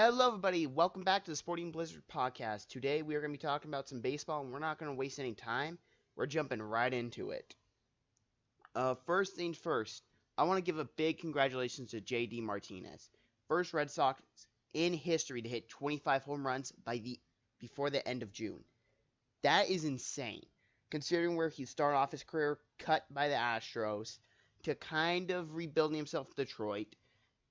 Hello, everybody. Welcome back to the Sporting Blizzard podcast. Today, we are going to be talking about some baseball, and we're not going to waste any time. We're jumping right into it. First things first, I want to give a big congratulations to J.D. Martinez, first Red Sox in history to hit 25 home runs before the end of June. That is insane, considering where he started off his career, cut by the Astros, to kind of rebuilding himself in Detroit.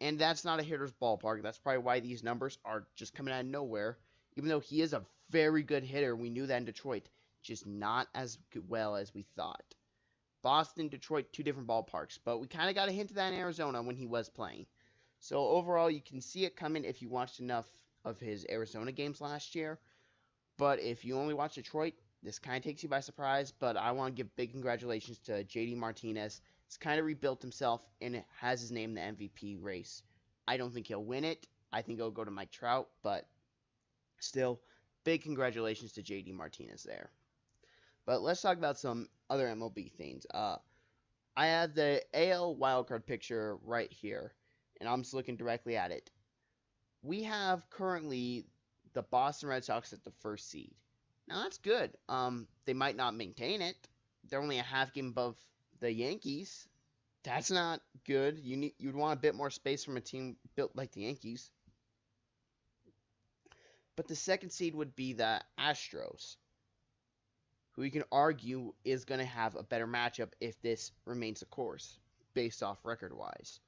And that's not a hitter's ballpark. That's probably why these numbers are just coming out of nowhere. Even though he is a very good hitter, we knew that in Detroit, just not as well as we thought. Boston, Detroit, two different ballparks, but we kind of got a hint of that in Arizona when he was playing. So overall, you can see it coming if you watched enough of his Arizona games last year. But if you only watch Detroit, this kind of takes you by surprise. But I want to give big congratulations to JD Martinez. He's kind of rebuilt himself and has his name in the MVP race. I don't think he'll win it. I think it'll go to Mike Trout, but still, big congratulations to JD Martinez there. But let's talk about some other MLB things. I have the AL wildcard picture right here, and I'm just looking directly at it. We have currently the Boston Red Sox at the first seed. Now that's good. They might not maintain it. They're only a half game above the Yankees. That's not good. You'd want a bit more space from a team built like the Yankees. But the second seed would be the Astros, who you can argue is going to have a better matchup if this remains the course, based off record-wise.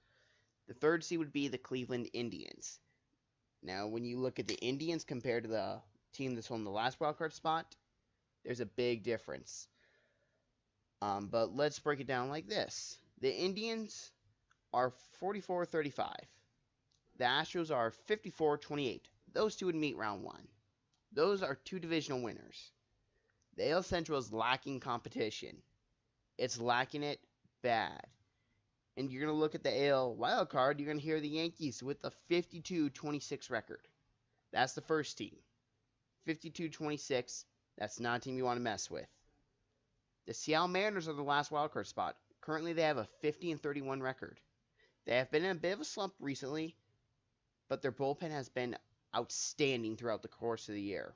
The third seed would be the Cleveland Indians. Now, when you look at the Indians compared to the team that's on the last wildcard spot, there's a big difference. But let's break it down like this. The Indians are 44-35. The Astros are 54-28. Those two would meet round one. Those are two divisional winners. The AL Central is lacking competition. It's lacking it bad. And you're going to look at the AL wildcard, you're going to hear the Yankees with a 52-26 record. That's the first team. 52-26, that's not a team you want to mess with. The Seattle Mariners are the last wildcard spot. Currently, they have a 50-31 record. They have been in a bit of a slump recently, but their bullpen has been outstanding throughout the course of the year.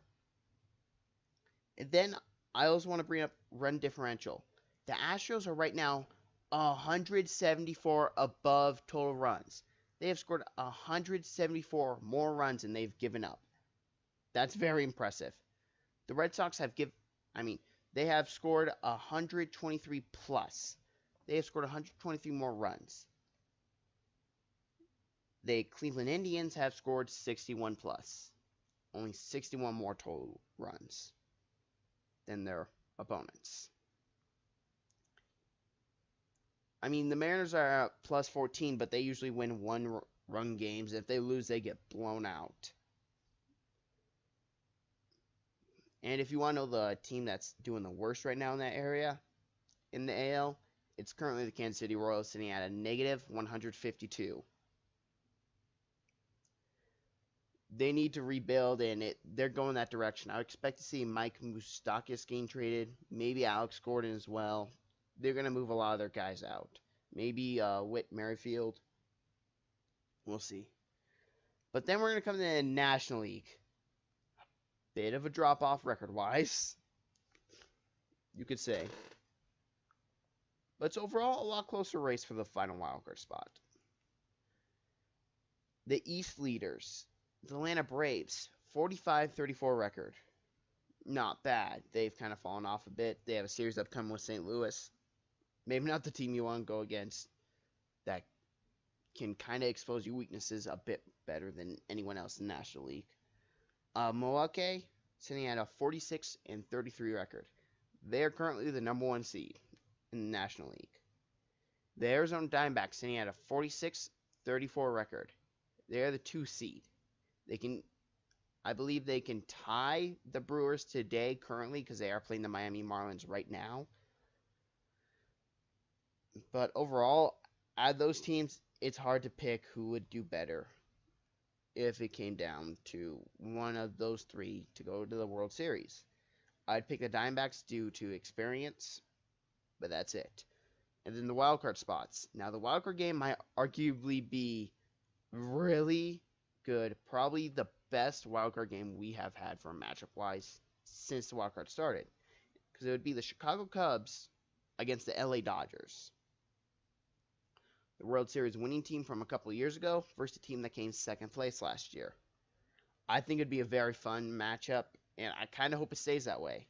And then I also want to bring up run differential. The Astros are right now 174 above total runs. They have scored 174 more runs than they've given up. That's very impressive. The Red Sox they have scored 123 plus. They have scored 123 more runs. The Cleveland Indians have scored 61 plus. Only 61 more total runs than their opponents. The Mariners are at plus 14, but they usually win one-run games. If they lose, they get blown out. And if you want to know the team that's doing the worst right now in that area, in the AL, it's currently the Kansas City Royals sitting at a negative 152. They need to rebuild, and they're going that direction. I expect to see Mike Moustakas getting traded, maybe Alex Gordon as well. They're going to move a lot of their guys out. Maybe Whit Merrifield. We'll see. But then we're going to come to the National League. Bit of a drop-off record-wise, you could say. But it's overall a lot closer race for the final wildcard spot. The East leaders, the Atlanta Braves, 45-34 record. Not bad. They've kind of fallen off a bit. They have a series upcoming with St. Louis. Maybe not the team you want to go against. That can kind of expose your weaknesses a bit better than anyone else in the National League. Milwaukee sitting at a 46-33 record. They are currently the number one seed in the National League. The Arizona Diamondbacks sitting at a 46-34 record. They are the 2 seed. I believe they can tie the Brewers today currently because they are playing the Miami Marlins right now. But overall, out of those teams, it's hard to pick who would do better if it came down to one of those three to go to the World Series. I'd pick the Diamondbacks due to experience, but that's it. And then the wildcard spots. Now, the wildcard game might arguably be really good. Probably the best wildcard game we have had for matchup-wise since the wildcard started. Because it would be the Chicago Cubs against the LA Dodgers. The World Series winning team from a couple of years ago versus the team that came second place last year. I think it'd be a very fun matchup, and I kind of hope it stays that way.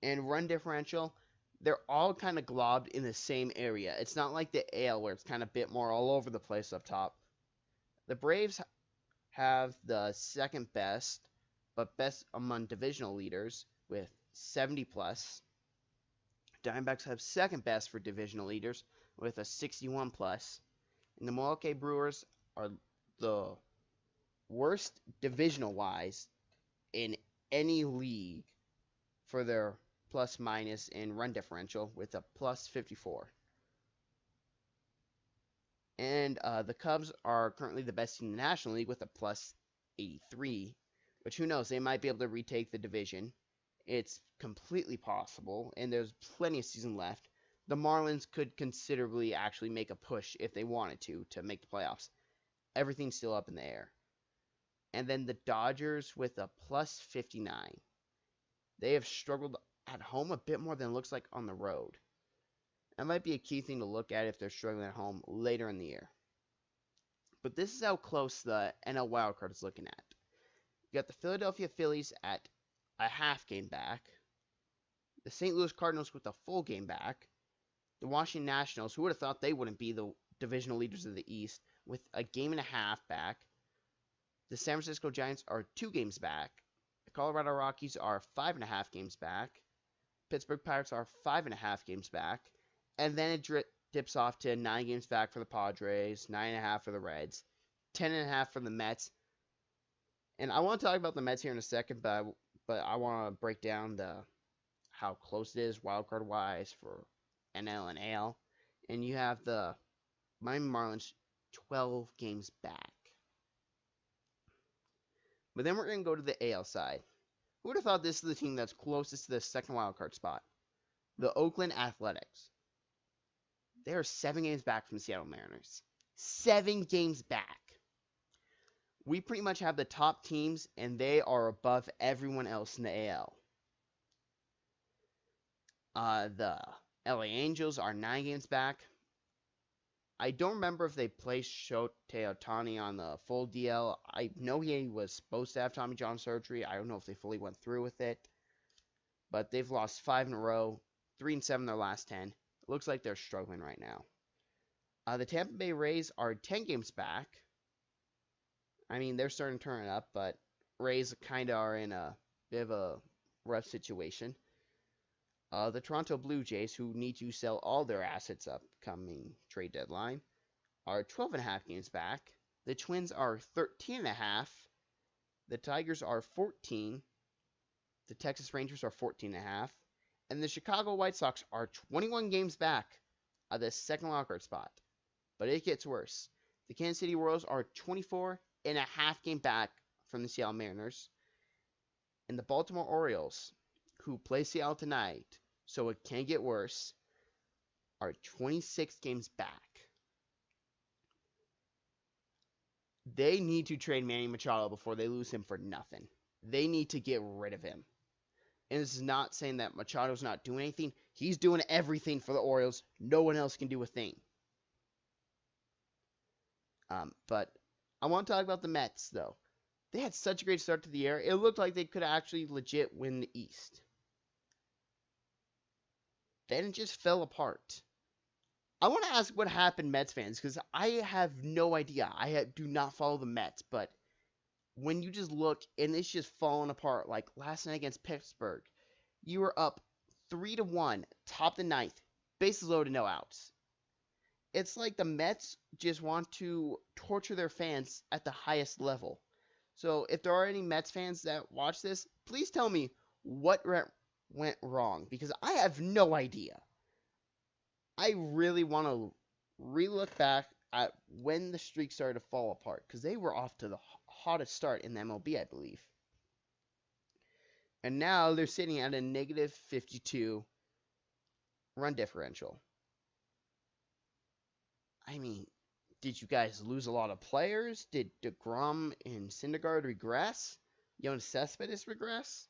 And run differential, they're all kind of globbed in the same area. It's not like the AL where it's kind of a bit more all over the place up top. The Braves have the second best, but best among divisional leaders with 70 plus. Diamondbacks have second best for divisional leaders with a 61 plus. And the Milwaukee Brewers are the worst divisional wise in any league for their plus minus in run differential with a plus 54. And the Cubs are currently the best team in the National League with a plus 83, which who knows, they might be able to retake the division. It's completely possible, and there's plenty of season left. The Marlins could considerably actually make a push if they wanted to make the playoffs. Everything's still up in the air. And then the Dodgers with a plus 59. They have struggled at home a bit more than it looks like on the road. That might be a key thing to look at if they're struggling at home later in the year. But this is how close the NL wildcard is looking at. You got the Philadelphia Phillies at a half game back. The St. Louis Cardinals with a full game back. The Washington Nationals, who would have thought they wouldn't be the divisional leaders of the East, with a game and a half back. The San Francisco Giants are 2 games back. The Colorado Rockies are 5.5 games back. Pittsburgh Pirates are 5.5 games back. And then it dips off to 9 games back for the Padres, 9.5 for the Reds, 10.5 for the Mets. And I want to talk about the Mets here in a second, but I want to break down how close it is wildcard wise for NL and AL. And you have the Miami Marlins 12 games back. But then we're going to go to the AL side. Who would have thought this is the team that's closest to the second wildcard spot? The Oakland Athletics. They are 7 games back from the Seattle Mariners. 7 games back. We pretty much have the top teams, and they are above everyone else in the AL. The LA Angels are 9 games back. I don't remember if they placed Shohei Ohtani on the full DL. I know he was supposed to have Tommy John surgery. I don't know if they fully went through with it. But they've lost 5 in a row, 3-7 their last 10. It looks like they're struggling right now. The Tampa Bay Rays are 10 games back. I mean, they're starting to turn it up, but Rays kind of are in a bit of a rough situation. The Toronto Blue Jays, who need to sell all their assets upcoming trade deadline, are 12.5 games back. The Twins are 13.5. The Tigers are 14. The Texas Rangers are 14.5. And the Chicago White Sox are 21 games back of the second wildcard spot. But it gets worse. The Kansas City Royals are 24.5 game back from the Seattle Mariners. And the Baltimore Orioles, who play Seattle tonight, so it can get worse, are 26 games back. They need to trade Manny Machado before they lose him for nothing. They need to get rid of him. And this is not saying that Machado's not doing anything. He's doing everything for the Orioles. No one else can do a thing. But I want to talk about the Mets, though. They had such a great start to the year. It looked like they could actually legit win the East. Then it just fell apart. I want to ask what happened, Mets fans, because I have no idea. I do not follow the Mets, but when you just look and it's just falling apart, like last night against Pittsburgh, you were up 3-1, top the ninth, bases loaded, no outs. It's like the Mets just want to torture their fans at the highest level. So if there are any Mets fans that watch this, please tell me what went wrong, because I have no idea. I really want to re-look back at when the streak started to fall apart, because they were off to the hottest start in the MLB, I believe. And now they're sitting at a negative 52 run differential. I mean, Did you guys lose a lot of players? Did DeGrom and Syndergaard regress? Jonas Cespedes regress?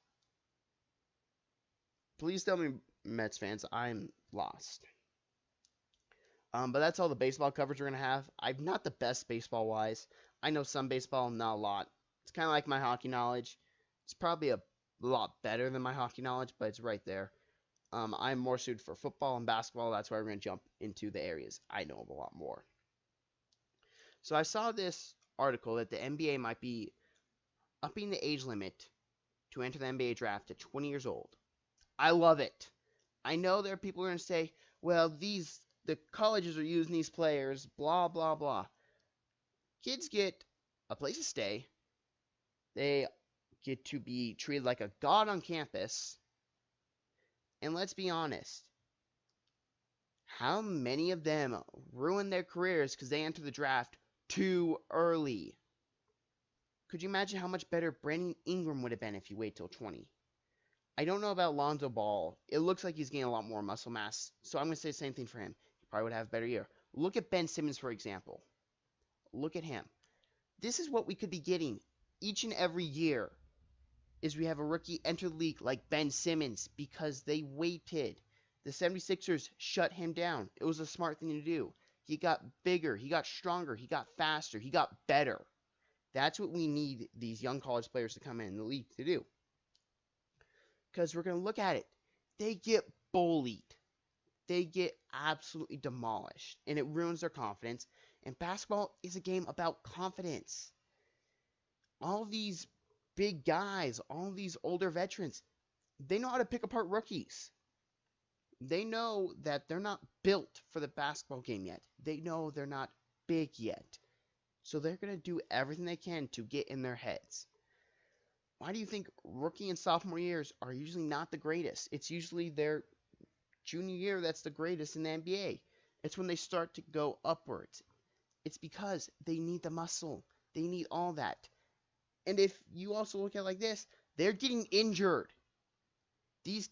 Please tell me, Mets fans, I'm lost. But that's all the baseball coverage we're gonna have. I'm not the best baseball wise. I know some baseball, not a lot. It's kind of like my hockey knowledge. It's probably a lot better than my hockey knowledge, but it's right there. I'm more suited for football and basketball. That's why we're gonna jump into the areas I know a lot more. So I saw this article that the NBA might be upping the age limit to enter the NBA draft at 20 years old. I love it. I know there are people who are going to say, well, the colleges are using these players, blah, blah, blah. Kids get a place to stay. They get to be treated like a god on campus. And let's be honest. How many of them ruin their careers because they enter the draft too early? Could you imagine how much better Brandon Ingram would have been if he waited till 20? I don't know about Lonzo Ball. It looks like he's getting a lot more muscle mass, so I'm going to say the same thing for him. He probably would have a better year. Look at Ben Simmons, for example. Look at him. This is what we could be getting each and every year, is we have a rookie enter the league like Ben Simmons because they waited. The 76ers shut him down. It was a smart thing to do. He got bigger. He got stronger. He got faster. He got better. That's what we need these young college players to come in the league to do. Because we're going to look at it. They get bullied. They get absolutely demolished. And it ruins their confidence. And basketball is a game about confidence. All these big guys, all these older veterans, they know how to pick apart rookies. They know that they're not built for the basketball game yet. They know they're not big yet. So they're going to do everything they can to get in their heads. Why do you think rookie and sophomore years are usually not the greatest? It's usually their junior year that's the greatest in the NBA. It's when they start to go upwards. It's because they need the muscle. They need all that. And if you also look at it like this, they're getting injured. These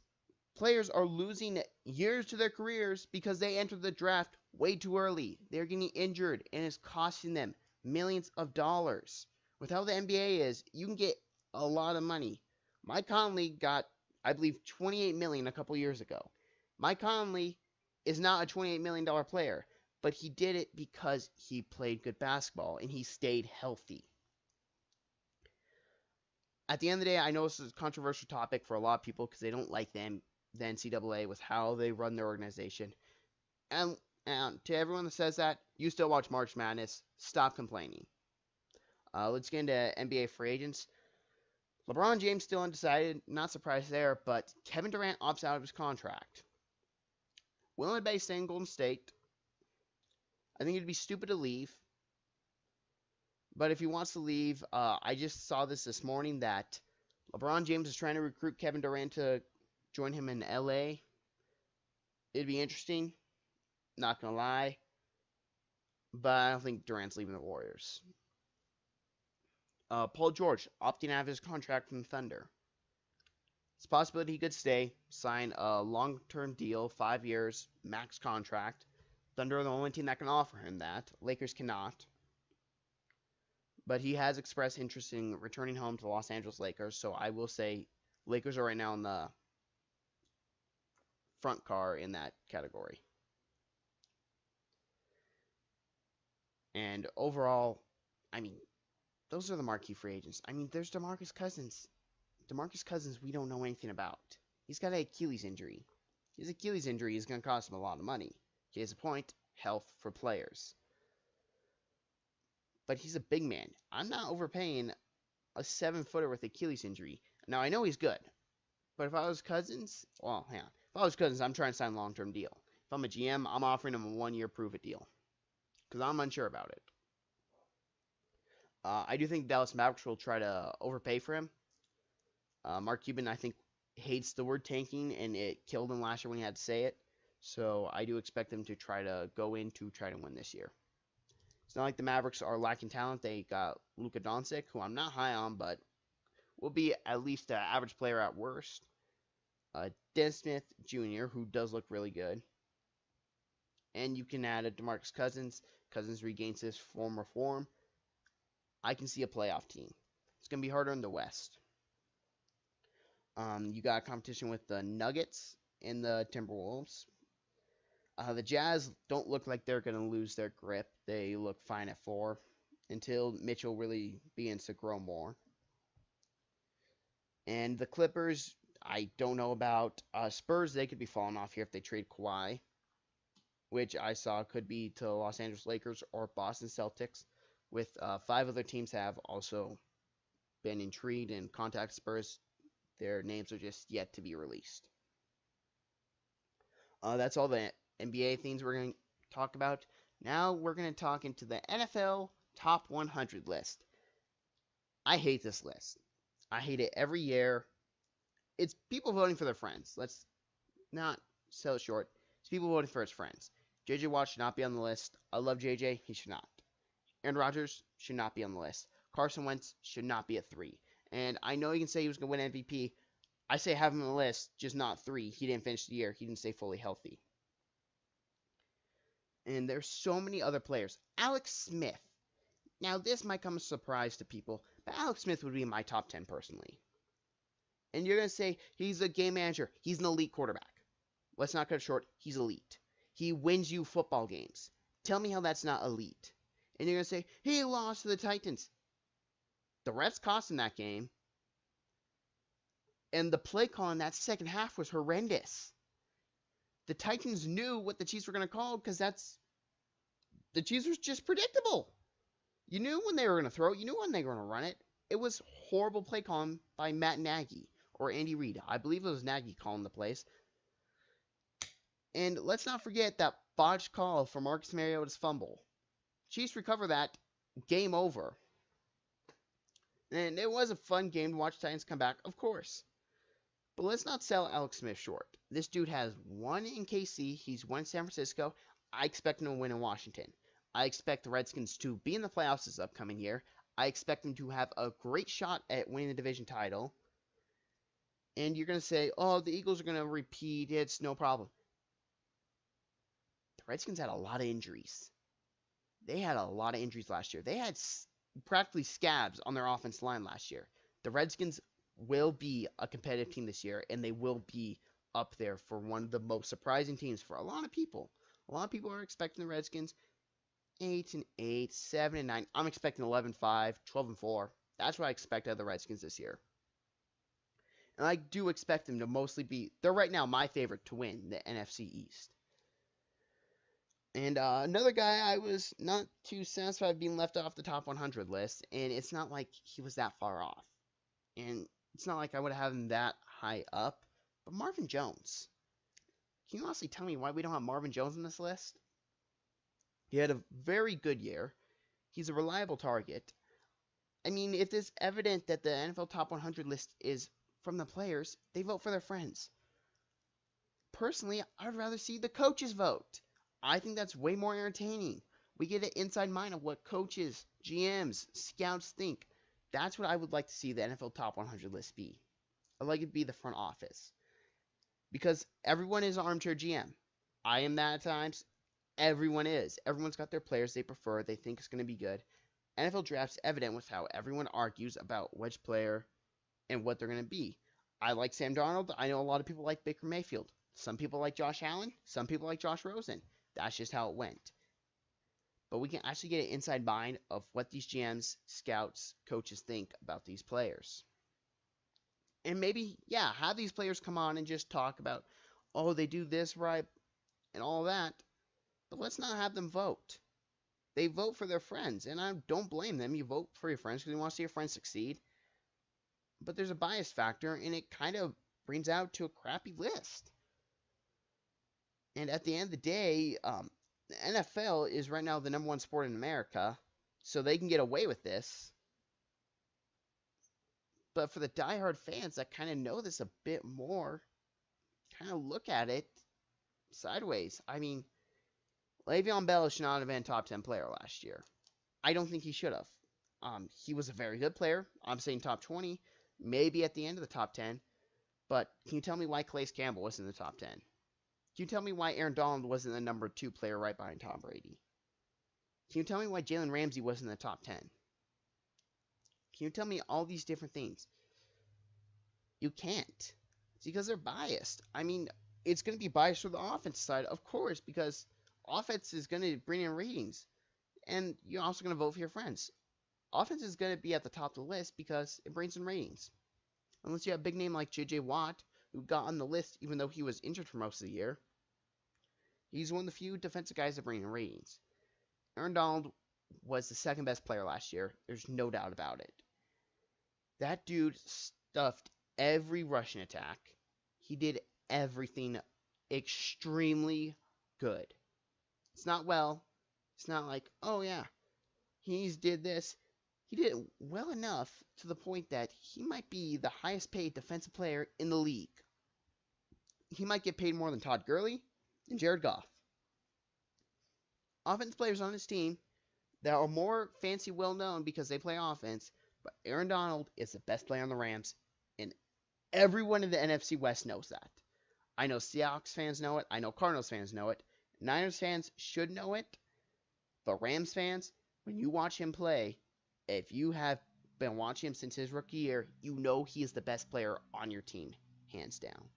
players are losing years to their careers because they entered the draft way too early. They're getting injured, and it's costing them millions of dollars. With how the NBA is, you can get a lot of money. Mike Conley got, I believe, $28 million a couple years ago. Mike Conley is not a $28 million player, but he did it because he played good basketball and he stayed healthy. At the end of the day, I know this is a controversial topic for a lot of people because they don't like the NCAA with how they run their organization. And to everyone that says that, you still watch March Madness. Stop complaining. Let's get into NBA free agents. LeBron James still undecided. Not surprised there, but Kevin Durant opts out of his contract. Will Embiid stay in Golden State? I think it'd be stupid to leave. But if he wants to leave, I just saw this morning that LeBron James is trying to recruit Kevin Durant to join him in LA. It'd be interesting. Not going to lie. But I don't think Durant's leaving the Warriors. Paul George opting out of his contract from the Thunder. It's a possibility he could stay, sign a long-term deal, 5 years, max contract. Thunder are the only team that can offer him that. Lakers cannot. But he has expressed interest in returning home to the Los Angeles Lakers, so I will say Lakers are right now in the front car in that category. And overall, I mean, those are the marquee free agents. I mean, there's DeMarcus Cousins. DeMarcus Cousins, we don't know anything about. He's got an Achilles injury. His Achilles injury is going to cost him a lot of money. Case in point, health for players. But he's a big man. I'm not overpaying a 7-footer with Achilles injury. Now, I know he's good. But if I was Cousins, well, hang on. If I was Cousins, I'm trying to sign a long-term deal. If I'm a GM, I'm offering him a 1-year prove-it deal. Because I'm unsure about it. I do think Dallas Mavericks will try to overpay for him. Mark Cuban, I think, hates the word tanking, and it killed him last year when he had to say it. So I do expect them to try to go in to try to win this year. It's not like the Mavericks are lacking talent. They got Luka Doncic, who I'm not high on, but will be at least an average player at worst. Dennis Smith Jr., who does look really good. And you can add a DeMarcus Cousins. Cousins regains his former form, I can see a playoff team. It's going to be harder in the West. You got competition with the Nuggets and the Timberwolves. The Jazz don't look like they're going to lose their grip. They look fine at 4 until Mitchell really begins to grow more. And the Clippers, I don't know about. Spurs, they could be falling off here if they trade Kawhi, which I saw could be to Los Angeles Lakers or Boston Celtics, with 5 other teams have also been intrigued and contact Spurs. Their names are just yet to be released. That's all the NBA things we're going to talk about. Now we're going to talk into the NFL Top 100 list. I hate this list. I hate it every year. It's people voting for their friends. Let's not sell it short. It's people voting for his friends. J.J. Watt should not be on the list. I love J.J. He should not. Aaron Rodgers should not be on the list. Carson Wentz should not be at 3. And I know you can say he was going to win MVP. I say have him on the list, just not 3. He didn't finish the year. He didn't stay fully healthy. And there's so many other players. Alex Smith. Now, this might come as a surprise to people, but Alex Smith would be in my top 10 personally. And you're going to say, he's a game manager. He's an elite quarterback. Let's not cut it short. He's elite. He wins you football games. Tell me how that's not elite. And you're going to say, he lost to the Titans. The refs cost him that game. And the play call in that second half was horrendous. The Titans knew what the Chiefs were going to call because the Chiefs was just predictable. You knew when they were going to throw it. You knew when they were going to run it. It was horrible play calling by Matt Nagy or Andy Reid. I believe it was Nagy calling the plays. And let's not forget that botched call for Marcus Mariota's fumble. Chiefs recover that. Game over. And it was a fun game to watch Titans come back, of course. But let's not sell Alex Smith short. This dude has 1 in KC. He's 1 in San Francisco. I expect him to win in Washington. I expect the Redskins to be in the playoffs this upcoming year. I expect them to have a great shot at winning the division title. And you're going to say, oh, the Eagles are going to repeat. It's no problem. The Redskins had a lot of injuries. They had a lot of injuries last year. They had practically scabs on their offensive line last year. The Redskins will be a competitive team this year, and they will be up there for one of the most surprising teams for a lot of people. A lot of people are expecting the Redskins 8-8, 7-9. I'm expecting 11-5, 12-4. That's what I expect out of the Redskins this year. And I do expect them to mostly be, they're right now my favorite to win the NFC East. And another guy I was not too satisfied being left off the top 100 list, and it's not like he was that far off. And it's not like I would have him that high up, but Marvin Jones. Can you honestly tell me why we don't have Marvin Jones on this list? He had a very good year. He's a reliable target. I mean, if it's evident that the NFL Top 100 list is from the players, they vote for their friends. Personally, I'd rather see the coaches vote. I think that's way more entertaining. We get an inside mind of what coaches, GMs, scouts think. That's what I would like to see the NFL Top 100 list be. I'd like it to be the front office. Because everyone is an armchair GM. I am that at times. Everyone is. Everyone's got their players they prefer, they think is going to be good. NFL Draft's evident with how everyone argues about which player and what they're going to be. I like Sam Darnold. I know a lot of people like Baker Mayfield. Some people like Josh Allen. Some people like Josh Rosen. That's just how it went. But we can actually get an inside mind of what these GMs, scouts, coaches think about these players. And maybe, yeah, have these players come on and just talk about, oh, they do this right and all that. But let's not have them vote. They vote for their friends, and I don't blame them. You vote for your friends because you want to see your friends succeed. But there's a bias factor, and it kind of brings out to a crappy list. And at the end of the day, the NFL is right now the #1 sport in America, so they can get away with this. But for the diehard fans that kind of know this a bit more, kind of look at it sideways. I mean, Le'Veon Bell should not have been a top 10 player last year. I don't think he should have. He was a very good player. I'm saying top 20, maybe at the end of the top 10. But can you tell me why Calais Campbell wasn't in the top 10? Can you tell me why Aaron Donald wasn't the #2 player right behind Tom Brady? Can you tell me why Jalen Ramsey wasn't in the top 10? Can you tell me all these different things? You can't. It's because they're biased. I mean, it's going to be biased for the offense side, of course, because offense is going to bring in ratings. And you're also going to vote for your friends. Offense is going to be at the top of the list because it brings in ratings. Unless you have a big name like J.J. Watt, who got on the list even though he was injured for most of the year. He's one of the few defensive guys that bring in ratings. Aaron Donald was the second best player last year. There's no doubt about it. That dude stuffed every rushing attack. He did everything extremely good. It's not well. It's not like, oh yeah, he did this. He did it well enough to the point that he might be the highest paid defensive player in the league. He might get paid more than Todd Gurley and Jared Goff. Offense players on his team that are more fancy well known because they play offense, but Aaron Donald is the best player on the Rams, and everyone in the NFC West knows that. I know Seahawks fans know it. I know Cardinals fans know it. Niners fans should know it. But Rams fans, when you watch him play, if you have been watching him since his rookie year, you know he is the best player on your team, hands down.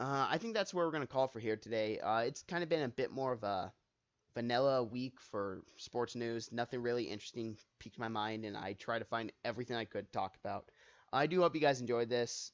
I think that's where we're going to call for here today. It's kind of been a bit more of a vanilla week for sports news. Nothing really interesting piqued my mind, and I try to find everything I could talk about. I do hope you guys enjoyed this.